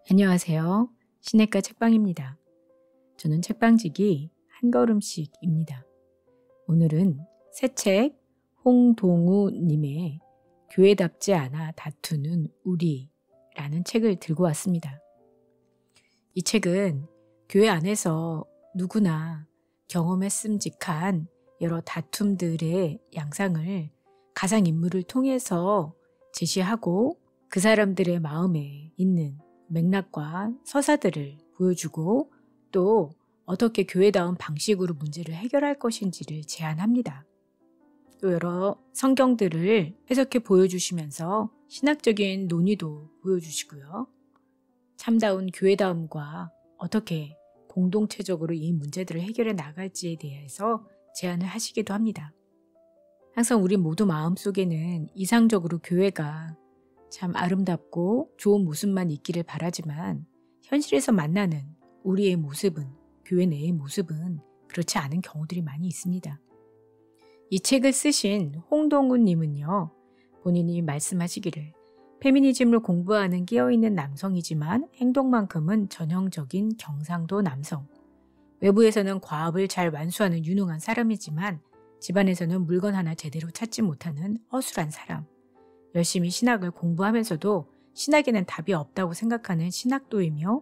안녕하세요. 시냇가 책방입니다. 저는 책방지기 한걸음씩입니다. 오늘은 새 책 홍동우님의 교회답지 않아 다투는 우리라는 책을 들고 왔습니다. 이 책은 교회 안에서 누구나 경험했음직한 여러 다툼들의 양상을 가상인물을 통해서 제시하고 그 사람들의 마음에 있는 맥락과 서사들을 보여주고 또 어떻게 교회다운 방식으로 문제를 해결할 것인지를 제안합니다. 또 여러 성경들을 해석해 보여주시면서 신학적인 논의도 보여주시고요. 참다운 교회다움과 어떻게 공동체적으로 이 문제들을 해결해 나갈지에 대해서 제안을 하시기도 합니다. 항상 우리 모두 마음속에는 이상적으로 교회가 참 아름답고 좋은 모습만 있기를 바라지만 현실에서 만나는 우리의 모습은, 교회 내의 모습은 그렇지 않은 경우들이 많이 있습니다. 이 책을 쓰신 홍동우님은요, 본인이 말씀하시기를 페미니즘을 공부하는 끼어있는 남성이지만 행동만큼은 전형적인 경상도 남성. 외부에서는 과업을 잘 완수하는 유능한 사람이지만 집안에서는 물건 하나 제대로 찾지 못하는 허술한 사람. 열심히 신학을 공부하면서도 신학에는 답이 없다고 생각하는 신학도이며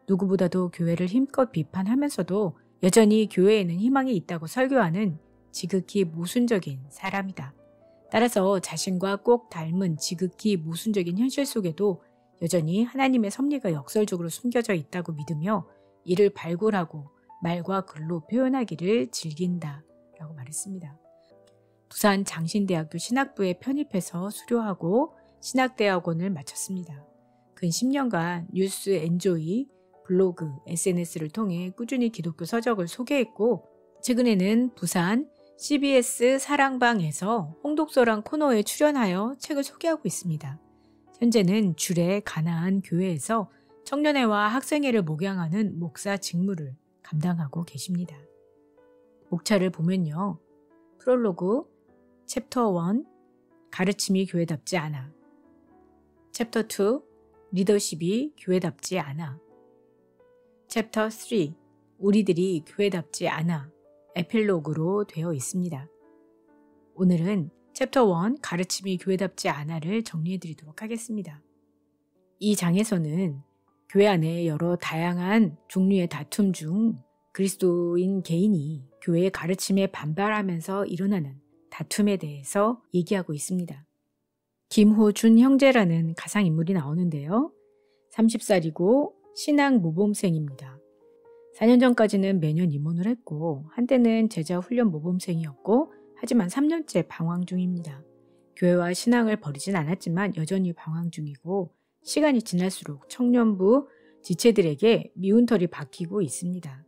누구보다도 교회를 힘껏 비판하면서도 여전히 교회에는 희망이 있다고 설교하는 지극히 모순적인 사람이다. 따라서 자신과 꼭 닮은 지극히 모순적인 현실 속에도 여전히 하나님의 섭리가 역설적으로 숨겨져 있다고 믿으며 이를 발굴하고 말과 글로 표현하기를 즐긴다 라고 말했습니다. 부산 장신대학교 신학부에 편입해서 수료하고 신학대학원을 마쳤습니다. 근 10년간 뉴스 엔조이, 블로그, SNS를 통해 꾸준히 기독교 서적을 소개했고 최근에는 부산 CBS 사랑방에서 홍독서랑 코너에 출연하여 책을 소개하고 있습니다. 현재는 주례 가나안 교회에서 청년회와 학생회를 목양하는 목사 직무를 감당하고 계십니다. 목차를 보면요. 프롤로그 챕터 1 가르침이 교회답지 않아. 챕터 2 리더십이 교회답지 않아. 챕터 3 우리들이 교회답지 않아. 에필로그로 되어 있습니다. 오늘은 챕터 1 가르침이 교회답지 않아를 정리해 드리도록 하겠습니다. 이 장에서는 교회 안에 여러 다양한 종류의 다툼 중 그리스도인 개인이 교회의 가르침에 반발하면서 일어나는 다툼에 대해서 얘기하고 있습니다. 김호준 형제라는 가상인물이 나오는데요. 30살이고 신앙 모범생입니다. 4년 전까지는 매년 임원을 했고 한때는 제자 훈련 모범생이었고 하지만 3년째 방황 중입니다. 교회와 신앙을 버리진 않았지만 여전히 방황 중이고 시간이 지날수록 청년부 지체들에게 미운 털이 박히고 있습니다.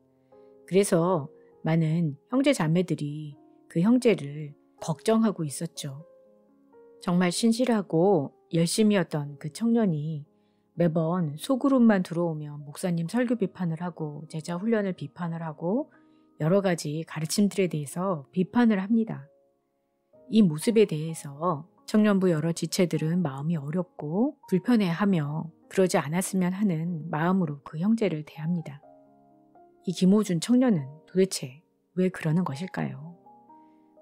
그래서 많은 형제 자매들이 그 형제를 걱정하고 있었죠. 정말 신실하고 열심이었던 그 청년이 매번 소그룹만 들어오면 목사님 설교 비판을 하고 제자 훈련을 비판을 하고 여러 가지 가르침들에 대해서 비판을 합니다. 이 모습에 대해서 청년부 여러 지체들은 마음이 어렵고 불편해하며 그러지 않았으면 하는 마음으로 그 형제를 대합니다. 이 김호준 청년은 도대체 왜 그러는 것일까요?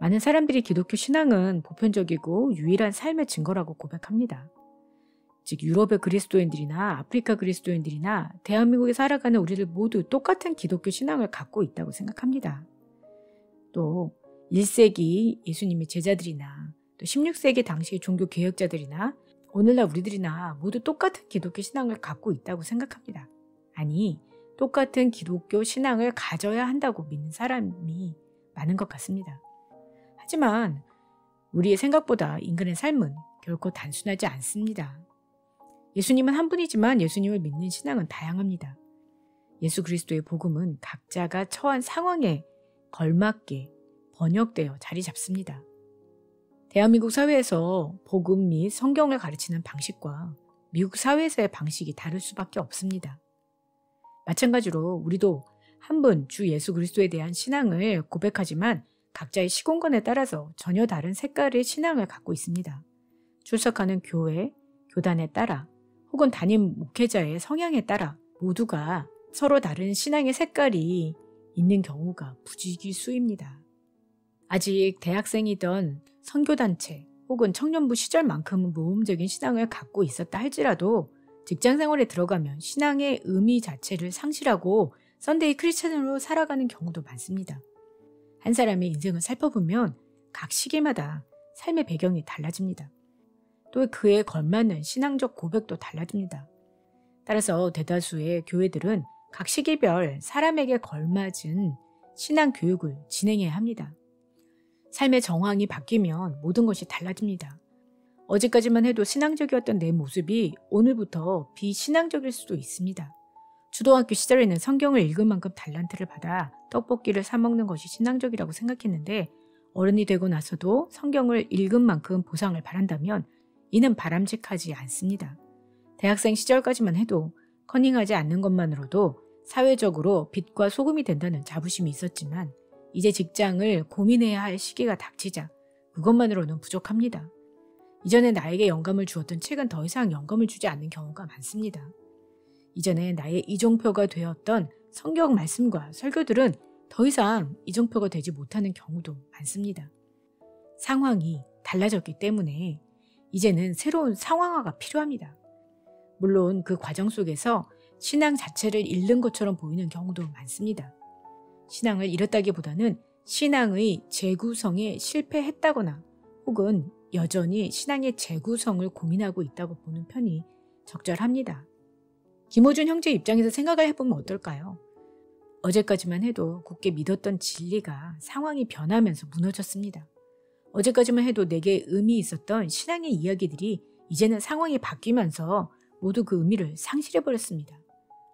많은 사람들이 기독교 신앙은 보편적이고 유일한 삶의 증거라고 고백합니다. 즉 유럽의 그리스도인들이나 아프리카 그리스도인들이나 대한민국에 살아가는 우리들 모두 똑같은 기독교 신앙을 갖고 있다고 생각합니다. 또 1세기 예수님의 제자들이나 또 16세기 당시 종교 개혁자들이나 오늘날 우리들이나 모두 똑같은 기독교 신앙을 갖고 있다고 생각합니다. 아니 똑같은 기독교 신앙을 가져야 한다고 믿는 사람이 많은 것 같습니다. 하지만 우리의 생각보다 인간의 삶은 결코 단순하지 않습니다. 예수님은 한 분이지만 예수님을 믿는 신앙은 다양합니다. 예수 그리스도의 복음은 각자가 처한 상황에 걸맞게 번역되어 자리 잡습니다. 대한민국 사회에서 복음 및 성경을 가르치는 방식과 미국 사회에서의 방식이 다를 수밖에 없습니다. 마찬가지로 우리도 한 분 주 예수 그리스도에 대한 신앙을 고백하지만 각자의 시공간에 따라서 전혀 다른 색깔의 신앙을 갖고 있습니다. 출석하는 교회, 교단에 따라 혹은 담임 목회자의 성향에 따라 모두가 서로 다른 신앙의 색깔이 있는 경우가 부지기수입니다. 아직 대학생이던 선교단체 혹은 청년부 시절만큼은 모험적인 신앙을 갖고 있었다 할지라도 직장생활에 들어가면 신앙의 의미 자체를 상실하고 썬데이 크리스찬으로 살아가는 경우도 많습니다. 한 사람의 인생을 살펴보면 각 시기마다 삶의 배경이 달라집니다. 또 그에 걸맞는 신앙적 고백도 달라집니다. 따라서 대다수의 교회들은 각 시기별 사람에게 걸맞은 신앙 교육을 진행해야 합니다. 삶의 정황이 바뀌면 모든 것이 달라집니다. 어제까지만 해도 신앙적이었던 내 모습이 오늘부터 비신앙적일 수도 있습니다. 초등학교 시절에는 성경을 읽을 만큼 달란트를 받아 떡볶이를 사 먹는 것이 신앙적이라고 생각했는데 어른이 되고 나서도 성경을 읽은 만큼 보상을 바란다면 이는 바람직하지 않습니다. 대학생 시절까지만 해도 커닝하지 않는 것만으로도 사회적으로 빛과 소금이 된다는 자부심이 있었지만 이제 직장을 고민해야 할 시기가 닥치자 그것만으로는 부족합니다. 이전에 나에게 영감을 주었던 책은 더 이상 영감을 주지 않는 경우가 많습니다. 이전에 나의 이종표가 되었던 성경 말씀과 설교들은 더 이상 이종표가 되지 못하는 경우도 많습니다. 상황이 달라졌기 때문에 이제는 새로운 상황화가 필요합니다. 물론 그 과정 속에서 신앙 자체를 잃는 것처럼 보이는 경우도 많습니다. 신앙을 잃었다기보다는 신앙의 재구성에 실패했다거나 혹은 여전히 신앙의 재구성을 고민하고 있다고 보는 편이 적절합니다. 김호준 형제 입장에서 생각을 해보면 어떨까요? 어제까지만 해도 굳게 믿었던 진리가 상황이 변하면서 무너졌습니다. 어제까지만 해도 내게 의미 있었던 신앙의 이야기들이 이제는 상황이 바뀌면서 모두 그 의미를 상실해버렸습니다.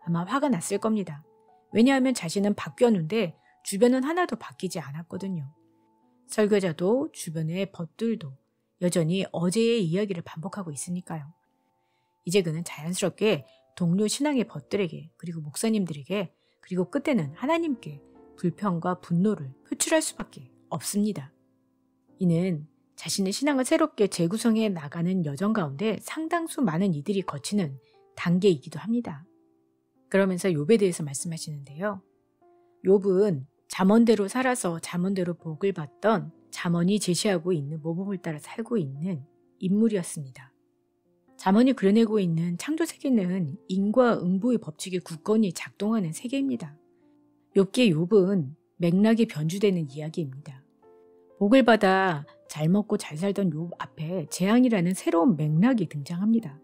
아마 화가 났을 겁니다. 왜냐하면 자신은 바뀌었는데 주변은 하나도 바뀌지 않았거든요. 설교자도 주변의 벗들도 여전히 어제의 이야기를 반복하고 있으니까요. 이제 그는 자연스럽게 동료 신앙의 벗들에게 그리고 목사님들에게 그리고 끝에는 하나님께 불평과 분노를 표출할 수밖에 없습니다. 이는 자신의 신앙을 새롭게 재구성해 나가는 여정 가운데 상당수 많은 이들이 거치는 단계이기도 합니다. 그러면서 욥에 대해서 말씀하시는데요. 욥은 잠언대로 살아서 잠언대로 복을 받던 잠언이 제시하고 있는 모범을 따라 살고 있는 인물이었습니다. 잠언이 그려내고 있는 창조 세계는 인과 응보의 법칙이 굳건히 작동하는 세계입니다. 욥기의 욥은 맥락이 변주되는 이야기입니다. 복을 받아 잘 먹고 잘 살던 욥 앞에 재앙이라는 새로운 맥락이 등장합니다.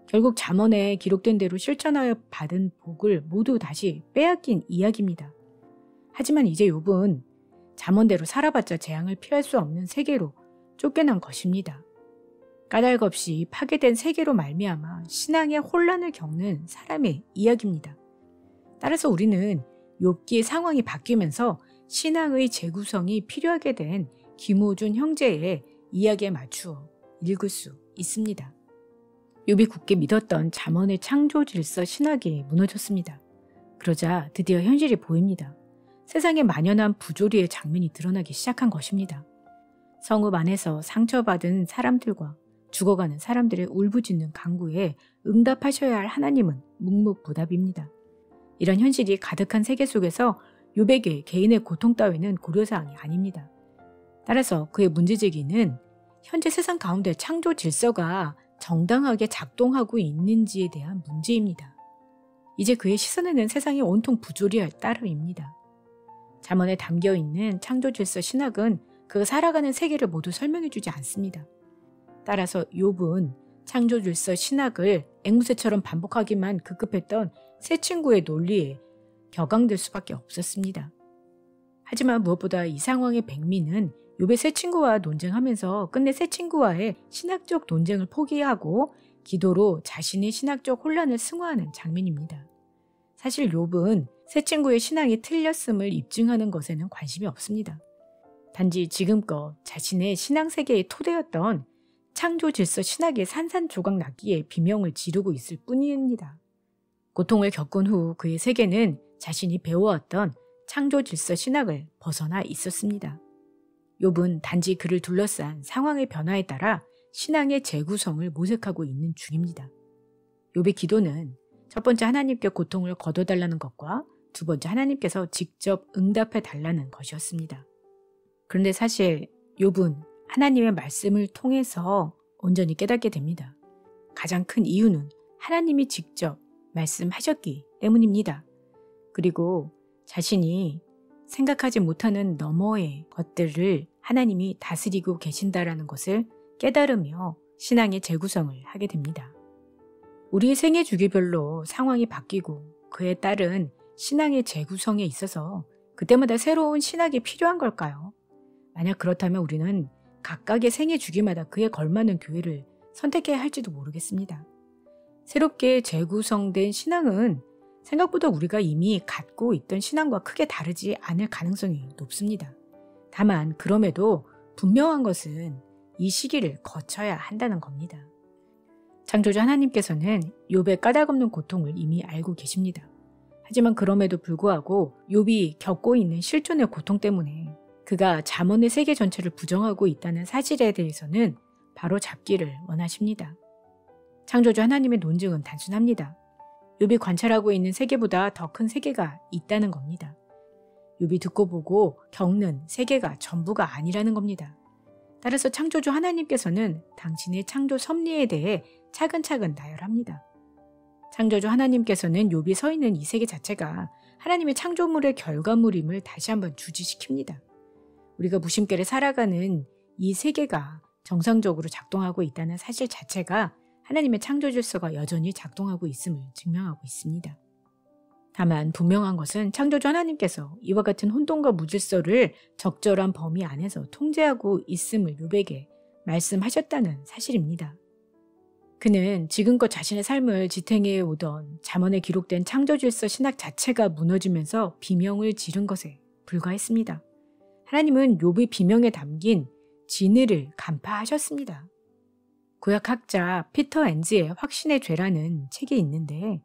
결국 잠언에 기록된 대로 실천하여 받은 복을 모두 다시 빼앗긴 이야기입니다. 하지만 이제 욥은 잠언대로 살아봤자 재앙을 피할 수 없는 세계로 쫓겨난 것입니다. 까닭없이 파괴된 세계로 말미암아 신앙의 혼란을 겪는 사람의 이야기입니다. 따라서 우리는 욥기의 상황이 바뀌면서 신앙의 재구성이 필요하게 된 김호준 형제의 이야기에 맞추어 읽을 수 있습니다. 욥이 굳게 믿었던 잠언의 창조 질서 신학이 무너졌습니다. 그러자 드디어 현실이 보입니다. 세상에 만연한 부조리의 장면이 드러나기 시작한 것입니다. 성읍 안에서 상처받은 사람들과 죽어가는 사람들의 울부짖는 간구에 응답하셔야 할 하나님은 묵묵부답입니다. 이런 현실이 가득한 세계 속에서 욥에게 개인의 고통 따위는 고려사항이 아닙니다. 따라서 그의 문제제기는 현재 세상 가운데 창조 질서가 정당하게 작동하고 있는지에 대한 문제입니다. 이제 그의 시선에는 세상이 온통 부조리할 따름입니다. 잠언에 담겨있는 창조 질서 신학은 그 살아가는 세계를 모두 설명해주지 않습니다. 따라서 욥은 창조 질서 신학을 앵무새처럼 반복하기만 급급했던 새 친구의 논리에 격앙될 수밖에 없었습니다. 하지만 무엇보다 이 상황의 백미는 욥의 새 친구와 논쟁하면서 끝내 새 친구와의 신학적 논쟁을 포기하고 기도로 자신의 신학적 혼란을 승화하는 장면입니다. 사실 욥은 새 친구의 신앙이 틀렸음을 입증하는 것에는 관심이 없습니다. 단지 지금껏 자신의 신앙세계의 토대였던 창조 질서 신학의 산산조각 나기에 비명을 지르고 있을 뿐입니다. 고통을 겪은 후 그의 세계는 자신이 배워왔던 창조 질서 신학을 벗어나 있었습니다. 욥은 단지 그를 둘러싼 상황의 변화에 따라 신앙의 재구성을 모색하고 있는 중입니다. 욥의 기도는 첫 번째 하나님께 고통을 거둬달라는 것과 두 번째 하나님께서 직접 응답해 달라는 것이었습니다. 그런데 사실 욥은 하나님의 말씀을 통해서 온전히 깨닫게 됩니다. 가장 큰 이유는 하나님이 직접 말씀하셨기 때문입니다. 그리고 자신이 생각하지 못하는 너머의 것들을 하나님이 다스리고 계신다라는 것을 깨달으며 신앙의 재구성을 하게 됩니다. 우리의 생애 주기별로 상황이 바뀌고 그에 따른 신앙의 재구성에 있어서 그때마다 새로운 신학이 필요한 걸까요? 만약 그렇다면 우리는 각각의 생애 주기마다 그에 걸맞는 교회를 선택해야 할지도 모르겠습니다. 새롭게 재구성된 신앙은 생각보다 우리가 이미 갖고 있던 신앙과 크게 다르지 않을 가능성이 높습니다. 다만 그럼에도 분명한 것은 이 시기를 거쳐야 한다는 겁니다. 창조주 하나님께서는 욥의 까닭없는 고통을 이미 알고 계십니다. 하지만 그럼에도 불구하고 욥이 겪고 있는 실존의 고통 때문에 그가 잠언의 세계 전체를 부정하고 있다는 사실에 대해서는 바로 잡기를 원하십니다. 창조주 하나님의 논증은 단순합니다. 욥이 관찰하고 있는 세계보다 더 큰 세계가 있다는 겁니다. 욥이 듣고 보고 겪는 세계가 전부가 아니라는 겁니다. 따라서 창조주 하나님께서는 당신의 창조 섭리에 대해 차근차근 나열합니다. 창조주 하나님께서는 욥이 서 있는 이 세계 자체가 하나님의 창조물의 결과물임을 다시 한번 주지시킵니다. 우리가 무심결에 살아가는 이 세계가 정상적으로 작동하고 있다는 사실 자체가 하나님의 창조 질서가 여전히 작동하고 있음을 증명하고 있습니다. 다만 분명한 것은 창조주 하나님께서 이와 같은 혼돈과 무질서를 적절한 범위 안에서 통제하고 있음을 욥에게 말씀하셨다는 사실입니다. 그는 지금껏 자신의 삶을 지탱해 오던 잠언에 기록된 창조질서 신학 자체가 무너지면서 비명을 지른 것에 불과했습니다. 하나님은 욥의 비명에 담긴 진리를 간파하셨습니다. 구약학자 피터 엔즈의 확신의 죄라는 책이 있는데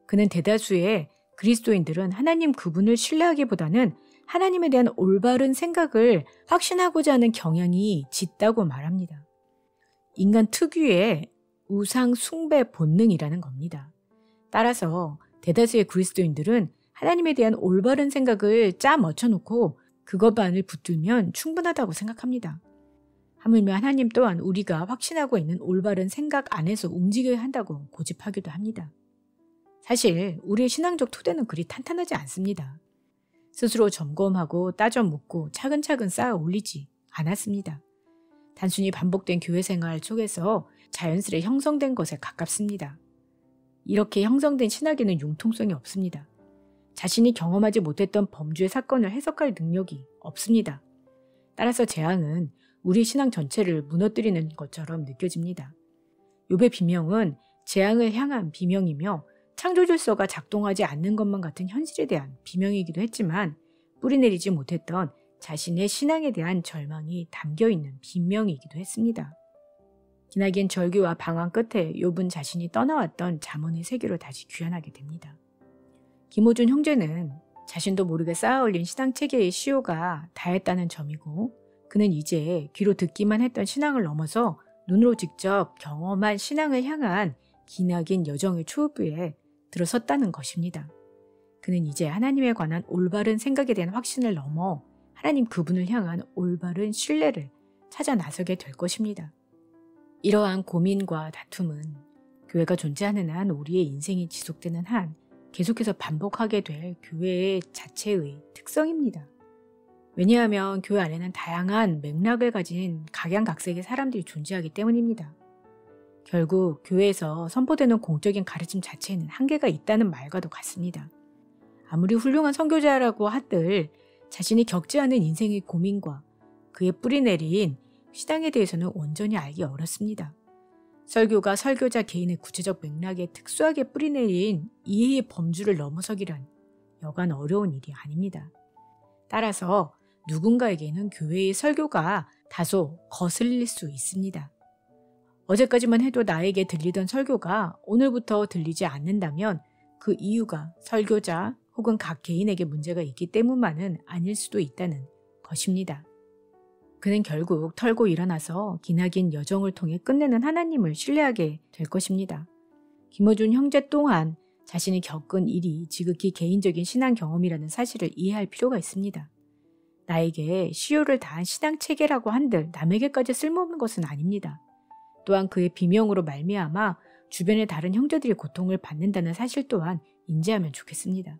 그는 대다수의 그리스도인들은 하나님 그분을 신뢰하기보다는 하나님에 대한 올바른 생각을 확신하고자 하는 경향이 짙다고 말합니다. 인간 특유의 우상 숭배 본능이라는 겁니다. 따라서 대다수의 그리스도인들은 하나님에 대한 올바른 생각을 짜 맞춰놓고 그것만을 붙들면 충분하다고 생각합니다. 하물며 하나님 또한 우리가 확신하고 있는 올바른 생각 안에서 움직여야 한다고 고집하기도 합니다. 사실 우리의 신앙적 토대는 그리 탄탄하지 않습니다. 스스로 점검하고 따져 묻고 차근차근 쌓아 올리지 않았습니다. 단순히 반복된 교회 생활 속에서 자연스레 형성된 것에 가깝습니다. 이렇게 형성된 신학에는 융통성이 없습니다. 자신이 경험하지 못했던 범죄의 사건을 해석할 능력이 없습니다. 따라서 재앙은 우리 신앙 전체를 무너뜨리는 것처럼 느껴집니다. 욥의 비명은 재앙을 향한 비명이며 창조질서가 작동하지 않는 것만 같은 현실에 대한 비명이기도 했지만 뿌리내리지 못했던 자신의 신앙에 대한 절망이 담겨있는 비명이기도 했습니다. 기나긴 절규와 방황 끝에 욥은 자신이 떠나왔던 잠언의 세계로 다시 귀환하게 됩니다. 김호준 형제는 자신도 모르게 쌓아올린 신앙체계의 시효가 다했다는 점이고 그는 이제 귀로 듣기만 했던 신앙을 넘어서 눈으로 직접 경험한 신앙을 향한 기나긴 여정의 초입부에 들어섰다는 것입니다. 그는 이제 하나님에 관한 올바른 생각에 대한 확신을 넘어 하나님 그분을 향한 올바른 신뢰를 찾아 나서게 될 것입니다. 이러한 고민과 다툼은 교회가 존재하는 한 우리의 인생이 지속되는 한 계속해서 반복하게 될 교회의 자체의 특성입니다. 왜냐하면 교회 안에는 다양한 맥락을 가진 각양각색의 사람들이 존재하기 때문입니다. 결국 교회에서 선포되는 공적인 가르침 자체에는 한계가 있다는 말과도 같습니다. 아무리 훌륭한 선교자라고 하들 자신이 겪지 않은 인생의 고민과 그의 뿌리내린 신앙에 대해서는 온전히 알기 어렵습니다. 설교가 설교자 개인의 구체적 맥락에 특수하게 뿌리내린 이해의 범주를 넘어서기란 여간 어려운 일이 아닙니다. 따라서 누군가에게는 교회의 설교가 다소 거슬릴 수 있습니다. 어제까지만 해도 나에게 들리던 설교가 오늘부터 들리지 않는다면 그 이유가 설교자 혹은 각 개인에게 문제가 있기 때문만은 아닐 수도 있다는 것입니다. 그는 결국 털고 일어나서 기나긴 여정을 통해 끝내는 하나님을 신뢰하게 될 것입니다. 김어준 형제 또한 자신이 겪은 일이 지극히 개인적인 신앙 경험이라는 사실을 이해할 필요가 있습니다. 나에게 시효를 다한 신앙 체계라고 한들 남에게까지 쓸모없는 것은 아닙니다. 또한 그의 비명으로 말미암아 주변의 다른 형제들이 고통을 받는다는 사실 또한 인지하면 좋겠습니다.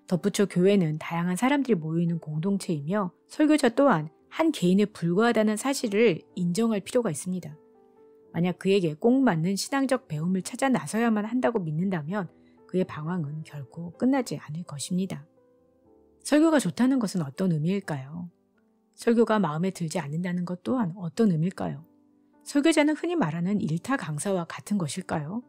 덧붙여 교회는 다양한 사람들이 모이는 공동체이며 설교자 또한 한 개인에 불과하다는 사실을 인정할 필요가 있습니다. 만약 그에게 꼭 맞는 신앙적 배움을 찾아 나서야만 한다고 믿는다면 그의 방황은 결코 끝나지 않을 것입니다. 설교가 좋다는 것은 어떤 의미일까요? 설교가 마음에 들지 않는다는 것 또한 어떤 의미일까요? 설교자는 흔히 말하는 일타 강사와 같은 것일까요?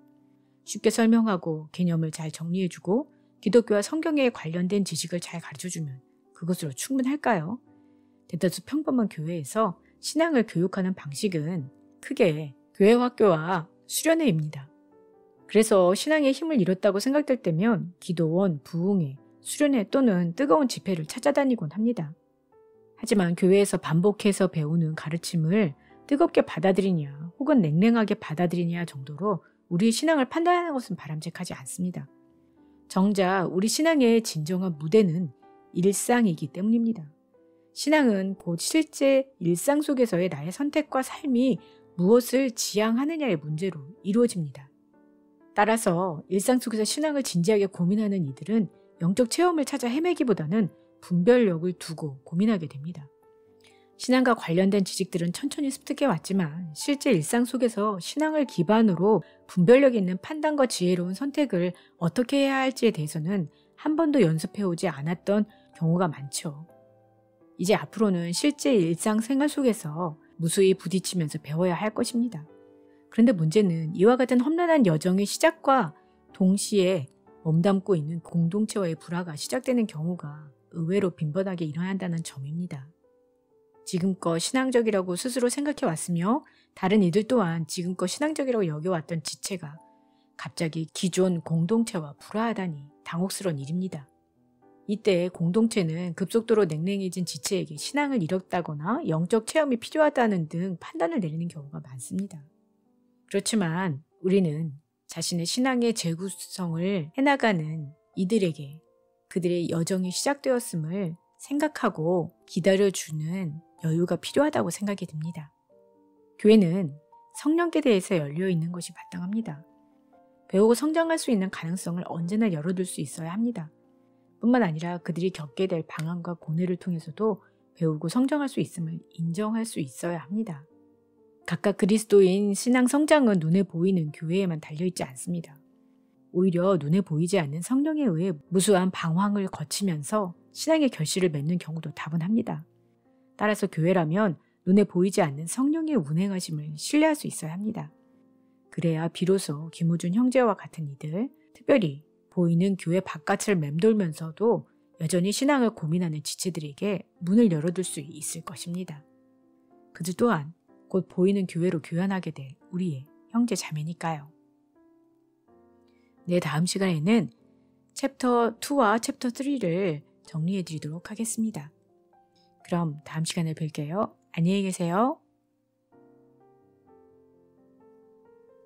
쉽게 설명하고 개념을 잘 정리해주고 기독교와 성경에 관련된 지식을 잘 가르쳐주면 그것으로 충분할까요? 대다수 평범한 교회에서 신앙을 교육하는 방식은 크게 교회학교와 수련회입니다. 그래서 신앙의 힘을 잃었다고 생각될 때면 기도원, 부흥회, 수련회 또는 뜨거운 집회를 찾아다니곤 합니다. 하지만 교회에서 반복해서 배우는 가르침을 뜨겁게 받아들이냐 혹은 냉랭하게 받아들이냐 정도로 우리의 신앙을 판단하는 것은 바람직하지 않습니다. 정작 우리 신앙의 진정한 무대는 일상이기 때문입니다. 신앙은 곧 실제 일상 속에서의 나의 선택과 삶이 무엇을 지향하느냐의 문제로 이루어집니다. 따라서 일상 속에서 신앙을 진지하게 고민하는 이들은 영적 체험을 찾아 헤매기보다는 분별력을 두고 고민하게 됩니다. 신앙과 관련된 지식들은 천천히 습득해 왔지만 실제 일상 속에서 신앙을 기반으로 분별력 있는 판단과 지혜로운 선택을 어떻게 해야 할지에 대해서는 한 번도 연습해오지 않았던 경우가 많죠. 이제 앞으로는 실제 일상생활 속에서 무수히 부딪히면서 배워야 할 것입니다. 그런데 문제는 이와 같은 험난한 여정의 시작과 동시에 몸담고 있는 공동체와의 불화가 시작되는 경우가 의외로 빈번하게 일어난다는 점입니다. 지금껏 신앙적이라고 스스로 생각해 왔으며 다른 이들 또한 지금껏 신앙적이라고 여겨왔던 지체가 갑자기 기존 공동체와 불화하다니 당혹스러운 일입니다. 이때 공동체는 급속도로 냉랭해진 지체에게 신앙을 잃었다거나 영적 체험이 필요하다는 등 판단을 내리는 경우가 많습니다. 그렇지만 우리는 자신의 신앙의 재구성을 해나가는 이들에게 그들의 여정이 시작되었음을 생각하고 기다려주는 여유가 필요하다고 생각이 듭니다. 교회는 성령께 대해서 열려있는 것이 마땅합니다. 배우고 성장할 수 있는 가능성을 언제나 열어둘 수 있어야 합니다. 뿐만 아니라 그들이 겪게 될 방황과 고뇌를 통해서도 배우고 성장할 수 있음을 인정할 수 있어야 합니다. 각각 그리스도인 신앙 성장은 눈에 보이는 교회에만 달려있지 않습니다. 오히려 눈에 보이지 않는 성령에 의해 무수한 방황을 거치면서 신앙의 결실을 맺는 경우도 다분합니다. 따라서 교회라면 눈에 보이지 않는 성령의 운행하심을 신뢰할 수 있어야 합니다. 그래야 비로소 김우준 형제와 같은 이들, 특별히 보이는 교회 바깥을 맴돌면서도 여전히 신앙을 고민하는 지체들에게 문을 열어둘 수 있을 것입니다. 그들 또한 곧 보이는 교회로 교환하게 될 우리의 형제 자매니까요. 네, 다음 시간에는 챕터 2와 챕터 3를 정리해 드리도록 하겠습니다. 그럼 다음 시간에 뵐게요. 안녕히 계세요.